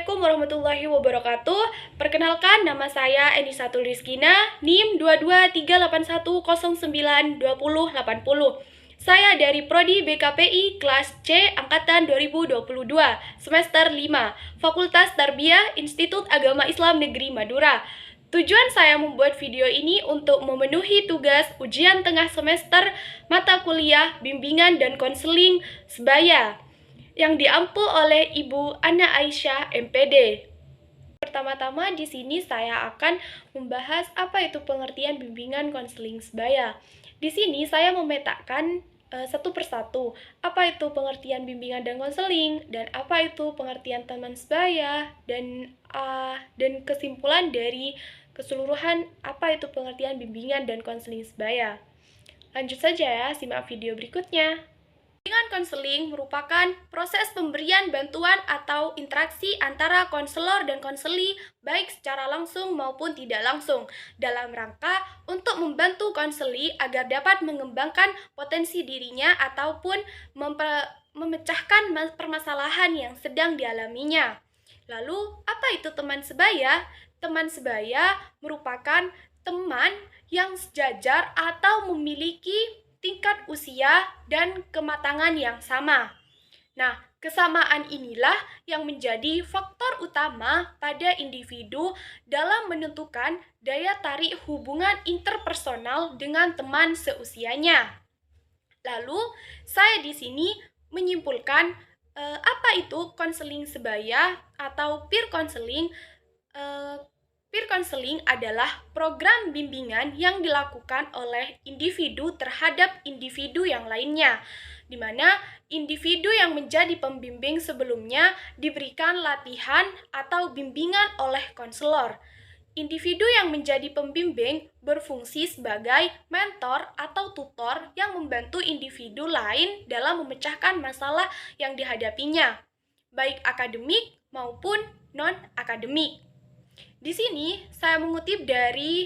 Assalamualaikum warahmatullahi wabarakatuh. Perkenalkan, nama saya Enisatul Rizkina, NIM 22381092080. Saya dari Prodi BKPI kelas C angkatan 2022, semester 5, Fakultas Tarbiyah Institut Agama Islam Negeri Madura. Tujuan saya membuat video ini untuk memenuhi tugas ujian tengah semester mata kuliah bimbingan dan konseling sebaya yang diampu oleh Ibu Ana Aisyah MPD. Pertama-tama di sini saya akan membahas apa itu pengertian bimbingan konseling sebaya. Di sini saya memetakan satu persatu apa itu pengertian bimbingan dan konseling dan apa itu pengertian teman sebaya dan kesimpulan dari keseluruhan apa itu pengertian bimbingan dan konseling sebaya. Lanjut saja ya, simak video berikutnya. Bimbingan konseling merupakan proses pemberian bantuan atau interaksi antara konselor dan konseli baik secara langsung maupun tidak langsung dalam rangka untuk membantu konseli agar dapat mengembangkan potensi dirinya ataupun memecahkan permasalahan yang sedang dialaminya. Lalu, apa itu teman sebaya? Teman sebaya merupakan teman yang sejajar atau memiliki tingkat usia dan kematangan yang sama. Nah, kesamaan inilah yang menjadi faktor utama pada individu dalam menentukan daya tarik hubungan interpersonal dengan teman seusianya. Lalu, saya di sini menyimpulkan apa itu konseling sebaya atau peer counseling. Peer counseling adalah program bimbingan yang dilakukan oleh individu terhadap individu yang lainnya, di mana individu yang menjadi pembimbing sebelumnya diberikan latihan atau bimbingan oleh konselor. Individu yang menjadi pembimbing berfungsi sebagai mentor atau tutor yang membantu individu lain dalam memecahkan masalah yang dihadapinya, baik akademik maupun non-akademik. Di sini saya mengutip dari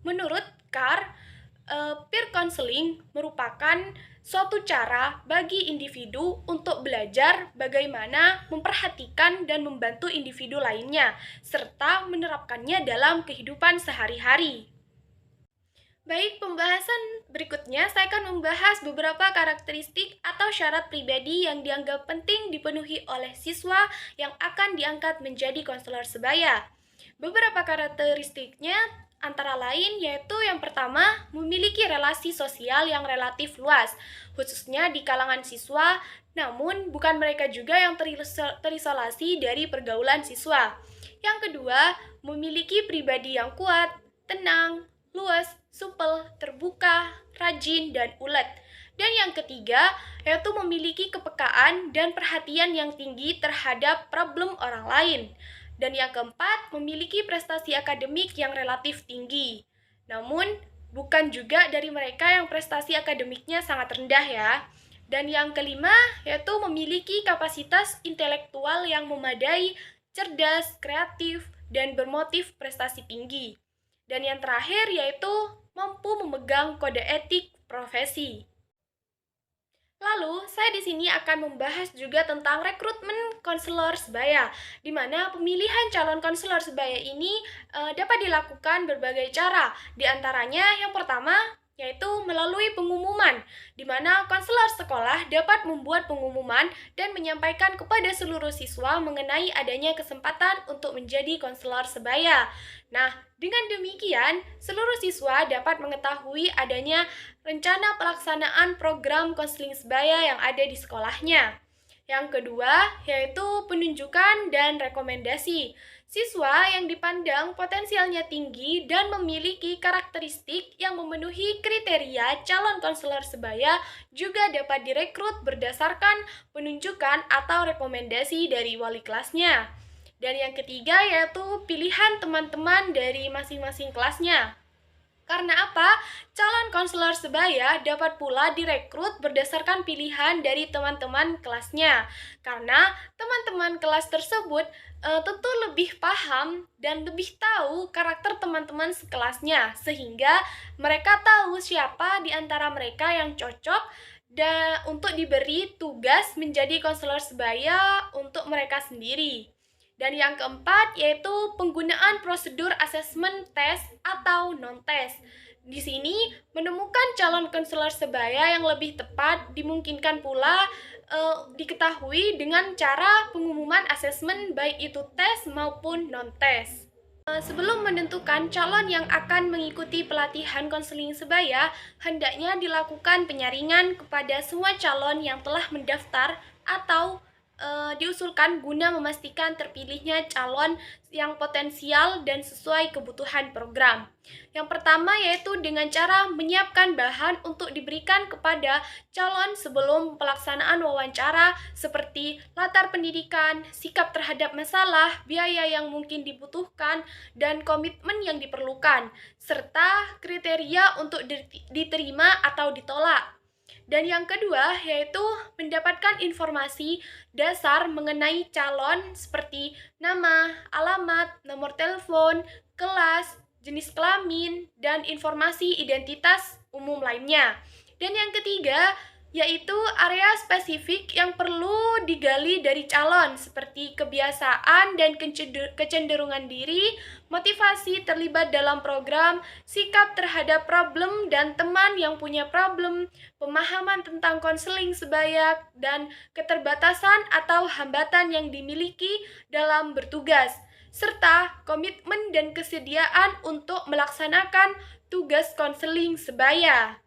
menurut Carr, peer counseling merupakan suatu cara bagi individu untuk belajar bagaimana memperhatikan dan membantu individu lainnya, serta menerapkannya dalam kehidupan sehari-hari. Baik, pembahasan berikutnya saya akan membahas beberapa karakteristik atau syarat pribadi yang dianggap penting dipenuhi oleh siswa yang akan diangkat menjadi konselor sebaya. Beberapa karakteristiknya antara lain yaitu yang pertama, memiliki relasi sosial yang relatif luas, khususnya di kalangan siswa, namun bukan mereka juga yang terisolasi dari pergaulan siswa. Yang kedua, memiliki pribadi yang kuat, tenang, luas, supel, terbuka, rajin, dan ulet. Dan yang ketiga, yaitu memiliki kepekaan dan perhatian yang tinggi terhadap problem orang lain. Dan yang keempat, memiliki prestasi akademik yang relatif tinggi. Namun, bukan juga dari mereka yang prestasi akademiknya sangat rendah ya. Dan yang kelima, yaitu memiliki kapasitas intelektual yang memadai, cerdas, kreatif, dan bermotif prestasi tinggi. Dan yang terakhir, yaitu mampu memegang kode etik profesi. Lalu, saya di sini akan membahas juga tentang rekrutmen konselor sebaya, di mana pemilihan calon konselor sebaya ini dapat dilakukan berbagai cara. Di antaranya, yang pertama, yaitu melalui pengumuman, di mana konselor sekolah dapat membuat pengumuman dan menyampaikan kepada seluruh siswa mengenai adanya kesempatan untuk menjadi konselor sebaya. Nah, dengan demikian, seluruh siswa dapat mengetahui adanya rencana pelaksanaan program konseling sebaya yang ada di sekolahnya. Yang kedua, yaitu penunjukan dan rekomendasi. Siswa yang dipandang potensialnya tinggi dan memiliki karakteristik yang memenuhi kriteria calon konselor sebaya juga dapat direkrut berdasarkan penunjukan atau rekomendasi dari wali kelasnya. Dan yang ketiga yaitu pilihan teman-teman dari masing-masing kelasnya. Karena apa? Calon konselor sebaya dapat pula direkrut berdasarkan pilihan dari teman-teman kelasnya. Karena teman-teman kelas tersebut tentu lebih paham dan lebih tahu karakter teman-teman sekelasnya, sehingga mereka tahu siapa di antara mereka yang cocok untuk diberi tugas menjadi konselor sebaya untuk mereka sendiri. Dan yang keempat yaitu penggunaan prosedur asesmen tes atau non-tes. Di sini menemukan calon konselor sebaya yang lebih tepat dimungkinkan pula diketahui dengan cara pengumuman asesmen baik itu tes maupun non-tes. Sebelum menentukan calon yang akan mengikuti pelatihan konseling sebaya, hendaknya dilakukan penyaringan kepada semua calon yang telah mendaftar atau diusulkan guna memastikan terpilihnya calon yang potensial dan sesuai kebutuhan program. Yang pertama yaitu dengan cara menyiapkan bahan untuk diberikan kepada calon sebelum pelaksanaan wawancara seperti latar pendidikan, sikap terhadap masalah, biaya yang mungkin dibutuhkan, dan komitmen yang diperlukan, serta kriteria untuk diterima atau ditolak. Dan yang kedua yaitu mendapatkan informasi dasar mengenai calon seperti nama, alamat, nomor telepon, kelas, jenis kelamin, dan informasi identitas umum lainnya. Dan yang ketiga yaitu area spesifik yang perlu digali dari calon seperti kebiasaan dan kecenderungan diri, motivasi terlibat dalam program, sikap terhadap problem dan teman yang punya problem, pemahaman tentang konseling sebaya, dan keterbatasan atau hambatan yang dimiliki dalam bertugas, serta komitmen dan kesediaan untuk melaksanakan tugas konseling sebaya.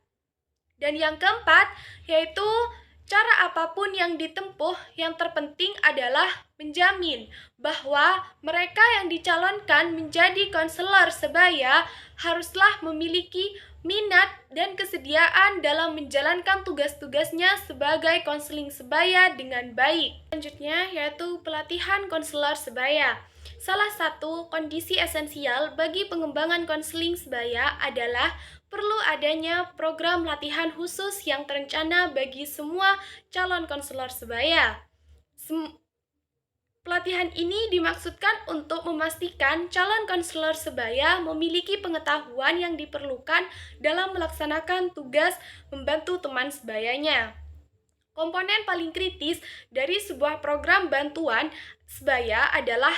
Dan yang keempat, yaitu cara apapun yang ditempuh, yang terpenting adalah menjamin bahwa mereka yang dicalonkan menjadi konselor sebaya haruslah memiliki minat dan kesediaan dalam menjalankan tugas-tugasnya sebagai konseling sebaya dengan baik. Selanjutnya yaitu pelatihan konselor sebaya. Salah satu kondisi esensial bagi pengembangan konseling sebaya adalah perlu adanya program latihan khusus yang terencana bagi semua calon konselor sebaya. Pelatihan ini dimaksudkan untuk memastikan calon konselor sebaya memiliki pengetahuan yang diperlukan dalam melaksanakan tugas membantu teman sebayanya. Komponen paling kritis dari sebuah program bantuan sebaya adalah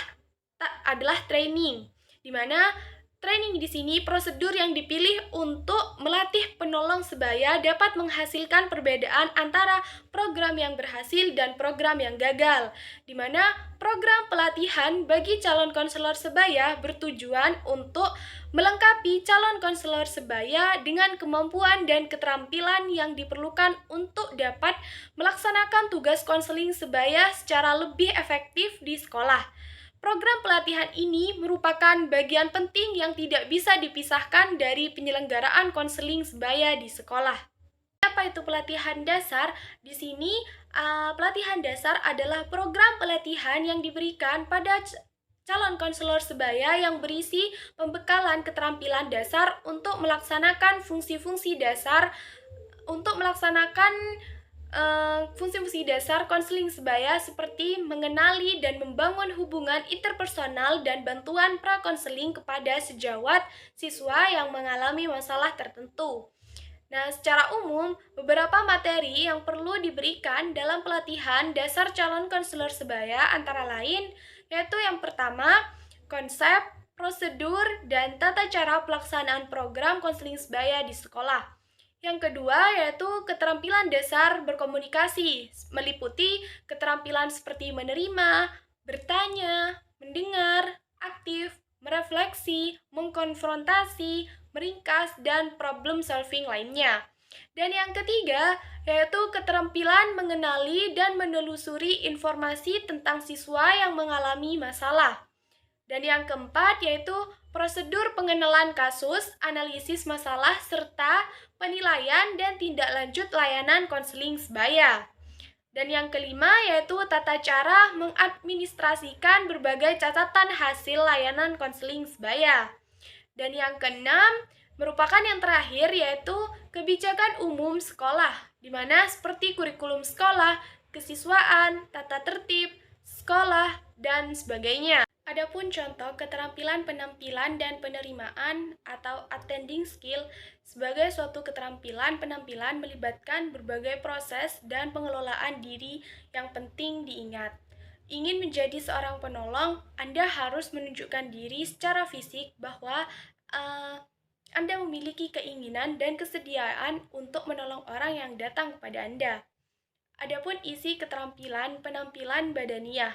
training, di mana training di sini prosedur yang dipilih untuk melatih penolong sebaya dapat menghasilkan perbedaan antara program yang berhasil dan program yang gagal, di mana program pelatihan bagi calon konselor sebaya bertujuan untuk melengkapi calon konselor sebaya dengan kemampuan dan keterampilan yang diperlukan untuk dapat melaksanakan tugas konseling sebaya secara lebih efektif di sekolah. Program pelatihan ini merupakan bagian penting yang tidak bisa dipisahkan dari penyelenggaraan konseling sebaya di sekolah. Apa itu pelatihan dasar? Di sini, pelatihan dasar adalah program pelatihan yang diberikan pada calon konselor sebaya yang berisi pembekalan keterampilan dasar untuk melaksanakan fungsi-fungsi dasar fungsi-fungsi dasar konseling sebaya seperti mengenali dan membangun hubungan interpersonal dan bantuan prakonseling kepada sejawat siswa yang mengalami masalah tertentu. Nah, secara umum, beberapa materi yang perlu diberikan dalam pelatihan dasar calon konselor sebaya antara lain yaitu yang pertama, konsep, prosedur, dan tata cara pelaksanaan program konseling sebaya di sekolah. Yang kedua yaitu keterampilan dasar berkomunikasi, meliputi keterampilan seperti menerima, bertanya, mendengar, aktif, merefleksi, mengkonfrontasi, meringkas, dan problem solving lainnya. Dan yang ketiga yaitu keterampilan mengenali dan menelusuri informasi tentang siswa yang mengalami masalah. Dan yang keempat yaitu prosedur pengenalan kasus, analisis masalah, serta penilaian dan tindak lanjut layanan konseling sebaya. Dan yang kelima yaitu tata cara mengadministrasikan berbagai catatan hasil layanan konseling sebaya. Dan yang keenam merupakan yang terakhir yaitu kebijakan umum sekolah, di mana seperti kurikulum sekolah, kesiswaan, tata tertib sekolah, dan sebagainya. Adapun contoh keterampilan penampilan dan penerimaan atau attending skill sebagai suatu keterampilan penampilan melibatkan berbagai proses dan pengelolaan diri yang penting diingat. ingin menjadi seorang penolong, Anda harus menunjukkan diri secara fisik bahwa uh, Anda memiliki keinginan dan kesediaan untuk menolong orang yang datang kepada Anda. Adapun isi keterampilan penampilan badaniah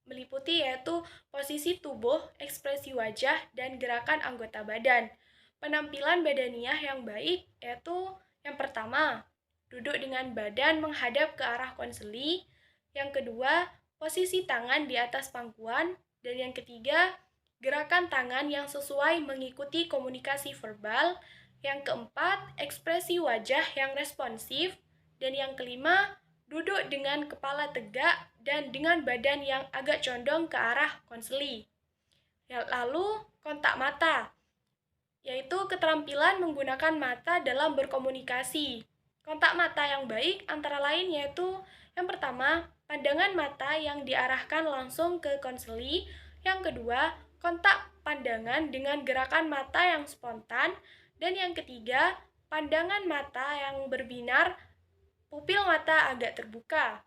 meliputi yaitu posisi tubuh, ekspresi wajah, dan gerakan anggota badan. Penampilan badaniah yang baik yaitu yang pertama, duduk dengan badan menghadap ke arah konseli. Yang kedua, posisi tangan di atas pangkuan. Dan yang ketiga, gerakan tangan yang sesuai mengikuti komunikasi verbal. Yang keempat, ekspresi wajah yang responsif. Dan yang kelima, duduk dengan kepala tegak dan dengan badan yang agak condong ke arah konseli. Lalu, kontak mata, yaitu keterampilan menggunakan mata dalam berkomunikasi. Kontak mata yang baik antara lain yaitu yang pertama, pandangan mata yang diarahkan langsung ke konseli. Yang kedua, kontak pandangan dengan gerakan mata yang spontan. Dan yang ketiga, pandangan mata yang berbinar, pupil mata agak terbuka.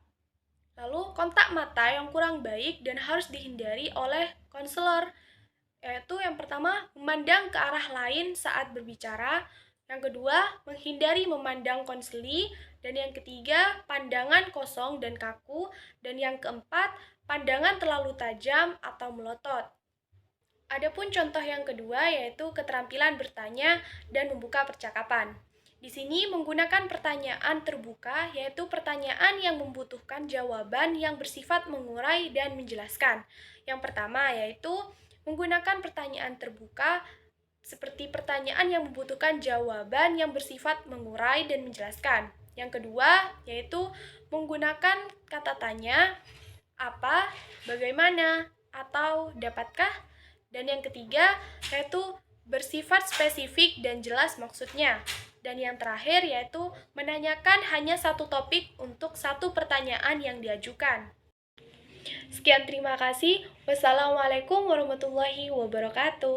Lalu, kontak mata yang kurang baik dan harus dihindari oleh konselor, yaitu yang pertama, memandang ke arah lain saat berbicara. Yang kedua, menghindari memandang konseli. Dan yang ketiga, pandangan kosong dan kaku. Dan yang keempat, pandangan terlalu tajam atau melotot. Adapun contoh yang kedua yaitu keterampilan bertanya dan membuka percakapan. Di sini menggunakan pertanyaan terbuka, yaitu pertanyaan yang membutuhkan jawaban yang bersifat mengurai dan menjelaskan. Yang pertama yaitu menggunakan pertanyaan terbuka seperti pertanyaan yang membutuhkan jawaban yang bersifat mengurai dan menjelaskan. Yang kedua yaitu menggunakan kata tanya, apa, bagaimana, atau dapatkah. Dan yang ketiga yaitu bersifat spesifik dan jelas maksudnya. Dan yang terakhir yaitu menanyakan hanya satu topik untuk satu pertanyaan yang diajukan. Sekian, terima kasih. Wassalamualaikum warahmatullahi wabarakatuh.